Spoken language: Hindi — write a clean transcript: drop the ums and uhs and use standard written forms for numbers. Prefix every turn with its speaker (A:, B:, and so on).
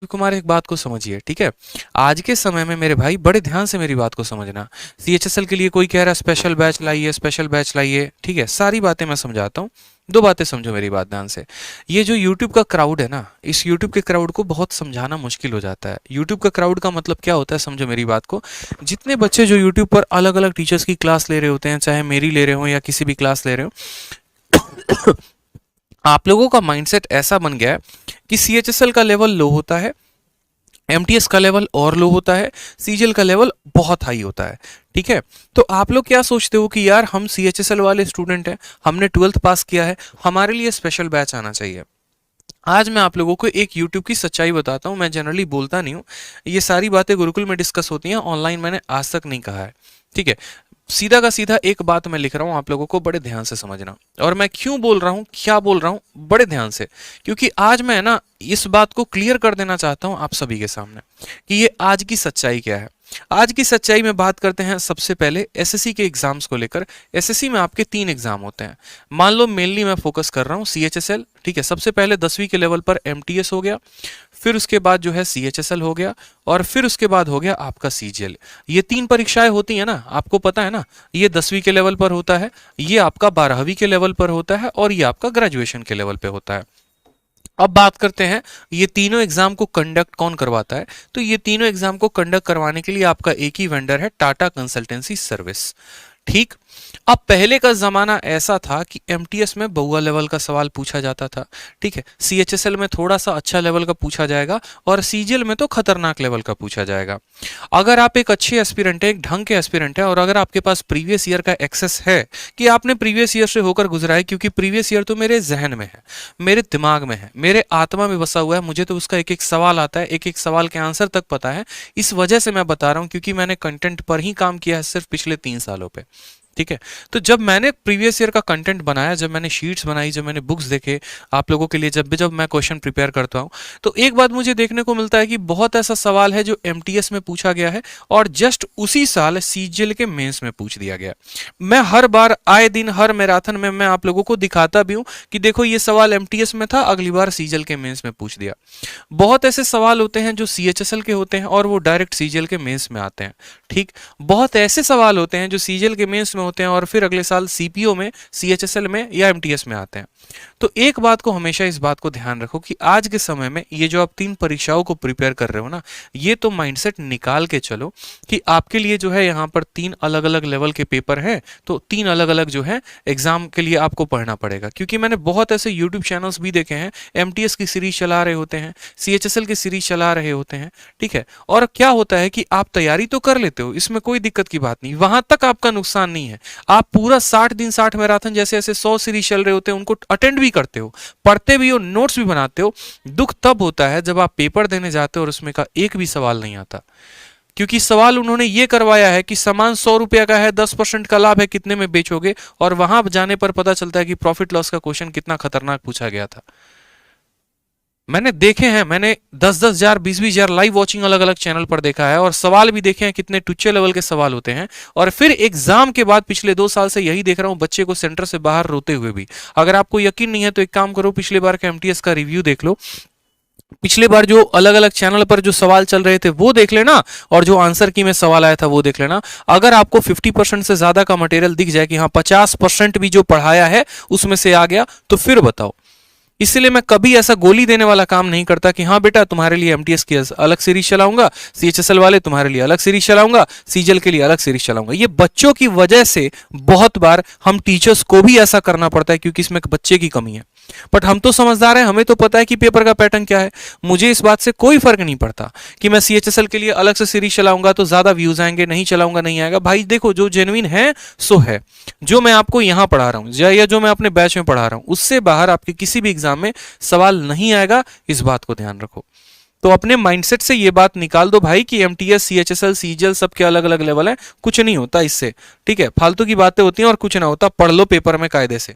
A: कुमार एक बात को समझिए, ठीक है। आज के समय में मेरे भाई बड़े ध्यान से मेरी बात को समझना। सीएचएसएल के लिए कोई कह रहा है स्पेशल बैच लाइए, स्पेशल बैच लाइए, ठीक है। सारी बातें मैं समझाता हूँ, दो बातें समझो मेरी बात ध्यान से। ये जो यूट्यूब का क्राउड है ना, इस यूट्यूब के क्राउड को बहुत समझाना मुश्किल हो जाता है। यूट्यूब का क्राउड का मतलब क्या होता है, समझो मेरी बात को। जितने बच्चे जो यूट्यूब पर अलग अलग टीचर्स की क्लास ले रहे होते हैं, चाहे मेरी ले रहे हो या किसी भी क्लास ले रहे हो, आप लोगों का माइंडसेट ऐसा बन गया है कि सीएचएसएल का लेवल लो होता है, एमटीएस का लेवल और लो होता है, सीजीएल का लेवल बहुत हाई होता है, ठीक है। तो आप लोग क्या सोचते हो कि यार हम सीएचएसएल वाले स्टूडेंट हैं, हमने 12th पास किया है, हमारे लिए स्पेशल बैच आना चाहिए। आज मैं आप लोगों को एक YouTube की सच्चाई बताता हूं। मैं जनरली बोलता नहीं हूं, ये सारी बातें गुरुकुल में डिस्कस होती हैं, ऑनलाइन मैंने आज तक नहीं कहा है, ठीक है। सीधा का सीधा एक बात मैं लिख रहा हूं, आप लोगों को बड़े ध्यान से समझना। और मैं क्यों बोल रहा हूं, क्या बोल रहा हूं, बड़े ध्यान से, क्योंकि आज मैं ना इस बात को क्लियर कर देना चाहता हूं आप सभी के सामने कि ये आज की सच्चाई क्या है। आज की सच्चाई में बात करते हैं सबसे पहले एसएससी के एग्जाम्स को लेकर। एसएससी में आपके 3 एग्जाम होते हैं। मान लो मेनली मैं फोकस कर रहा हूँ सीएचएसएल, ठीक है। सबसे पहले 10वीं के लेवल पर एमटीएस हो गया, फिर उसके बाद जो है सीएचएसएल हो गया, और फिर उसके बाद हो गया आपका सीजीएल। ये 3 परीक्षाएं होती है ना, आपको पता है ना। ये 10वीं के लेवल पर होता है, ये आपका 12वीं के लेवल पर होता है, और ये आपका ग्रेजुएशन के लेवल पे होता है। अब बात करते हैं ये तीनों एग्जाम को कंडक्ट कौन करवाता है। तो ये तीनों एग्जाम को कंडक्ट करवाने के लिए आपका एक ही वेंडर है, टाटा कंसल्टेंसी सर्विस, ठीक। अब पहले का जमाना ऐसा था कि एमटीएस में बहुआ लेवल का सवाल पूछा जाता था, ठीक है। सीएचएसएल में थोड़ा सा अच्छा लेवल का पूछा जाएगा, और सीजीएल में तो खतरनाक लेवल का पूछा जाएगा। अगर आप एक अच्छे एस्पिरेंट है, एक ढंग के एस्पिरेंट है, और अगर आपके पास प्रीवियस ईयर का एक्सेस है कि आपने प्रीवियस ईयर से होकर गुजरा है, क्योंकि प्रीवियस ईयर तो मेरे जहन में है, मेरे दिमाग में है, मेरे आत्मा में बसा हुआ है, मुझे तो उसका एक एक सवाल आता है, एक एक सवाल के आंसर तक पता है। इस वजह से मैं बता रहा हूं, क्योंकि मैंने कंटेंट पर ही काम किया है सिर्फ पिछले 3 सालों पे, ठीक है। तो जब मैंने प्रीवियस ईयर का कंटेंट बनाया, जब मैंने शीट्स बनाई, जब मैंने बुक्स देखे आप लोगों के लिए, जब मैं क्वेश्चन प्रिपेयर करता हूं, तो एक बात मुझे देखने को मिलता है कि बहुत ऐसा सवाल है जो एमटीएस में पूछा गया है, और जस्ट उसी साल सीजीएल के मेंस में पूछ दिया गया। मैं हर बार आए दिन हर मैराथन में मैं आप लोगों को दिखाता भी हूं कि देखो ये सवाल एमटीएस में था, अगली बार सीजीएल के मेंस में पूछ दिया। बहुत ऐसे सवाल होते हैं जो सीएचएसएल के होते हैं और वो डायरेक्ट सीजीएल के मेंस में आते हैं, ठीक। बहुत ऐसे सवाल होते हैं जो सीजीएल के मेंस में होते हैं और फिर अगले साल सीपीओ में, सीएचएसएल में या एमटीएस में आते हैं। तो एक बात को हमेशा इस बात को ध्यान रखो कि आज के समय में ये जो आप 3 परीक्षाओं को प्रिपेयर कर रहे हो ना, ये तो माइंडसेट निकाल के चलो कि आपके लिए जो है यहाँ पर 3 अलग अलग लेवल के पेपर हैं, तो 3 अलग अलग जो है एग्जाम के लिए आपको पढ़ना पड़ेगा। क्योंकि मैंने बहुत ऐसे यूट्यूब चैनल्स भी देखे हैं, एमटीएस की सीरीज चला रहे होते हैं, सीएचएसएल की सीरीज चला रहे होते हैं, ठीक है। और क्या होता है कि आप तैयारी तो कर लेते हो, इसमें कोई दिक्कत की बात नहीं, वहां तक आपका नुकसान नहीं है। आप पूरा 60 दिन 60 मैराथन जैसे ऐसे 100 सीरीज चल रहे होते हैं, उनको अटेंड भी करते हो, पढ़ते भी हो, नोट्स भी बनाते हो। दुख तब होता है जब आप पेपर देने जाते हो और उसमें का एक भी सवाल नहीं आता, क्योंकि सवाल उन्होंने ये करवाया है कि सामान 100 रुपया का है, 10% का लाभ है, कितने में बेचोगे, और वहां जाने पर पता चलता है कि प्रॉफिट लॉस का क्वेश्चन कितना खतरनाक पूछा गया था। मैंने देखे हैं, मैंने 10-10 हजार 20-20 हजार लाइव वॉचिंग अलग अलग चैनल पर देखा है, और सवाल भी देखे हैं कितने टुच्चे लेवल के सवाल होते हैं। और फिर एग्जाम के बाद पिछले 2 साल से यही देख रहा हूं, बच्चे को सेंटर से बाहर रोते हुए भी। अगर आपको यकीन नहीं है तो एक काम करो, पिछले बार का एमटीएस का रिव्यू देख लो, पिछले बार जो अलग अलग चैनल पर जो सवाल चल रहे थे वो देख लेना, और जो आंसर की में सवाल आया था वो देख लेना। अगर आपको 50% से ज्यादा का मटेरियल दिख जाए कि हाँ 50% भी जो पढ़ाया है उसमें से आ गया, तो फिर बताओ। इसलिए मैं कभी ऐसा गोली देने वाला काम नहीं करता कि हाँ बेटा तुम्हारे लिए एमटीएस की अलग सीरीज चलाऊंगा, सीएचएसएल वाले तुम्हारे लिए अलग सीरीज चलाऊंगा, सीजीएल के लिए अलग सीरीज चलाऊंगा। ये बच्चों की वजह से बहुत बार हम टीचर्स को भी ऐसा करना पड़ता है, क्योंकि इसमें बच्चे की कमी है। बट हम तो समझदार हैं, हमें तो पता है कि पेपर का पैटर्न क्या है। मुझे इस बात से कोई फर्क नहीं पड़ता कि मैं सीएचएसएल के लिए अलग से सीरीज चलाऊंगा तो ज्यादा व्यूज आएंगे, नहीं चलाऊंगा नहीं आएगा। भाई देखो, जो जेन्युइन है सो है। जो मैं आपको यहां पढ़ा रहा हूं या जो मैं अपने बैच में पढ़ा रहा हूं, उससे बाहर आपके किसी भी एग्जाम में सवाल नहीं आएगा, इस बात को ध्यान रखो। तो अपने माइंडसेट से ये बात निकाल दो भाई कि एमटीएस, सीएचएसएल, सीजीएल सबके अलग अलग लेवल है, कुछ नहीं होता इससे, ठीक है। फालतू की बातें होती हैं और कुछ ना होता, पढ़ लो पेपर में कायदे से।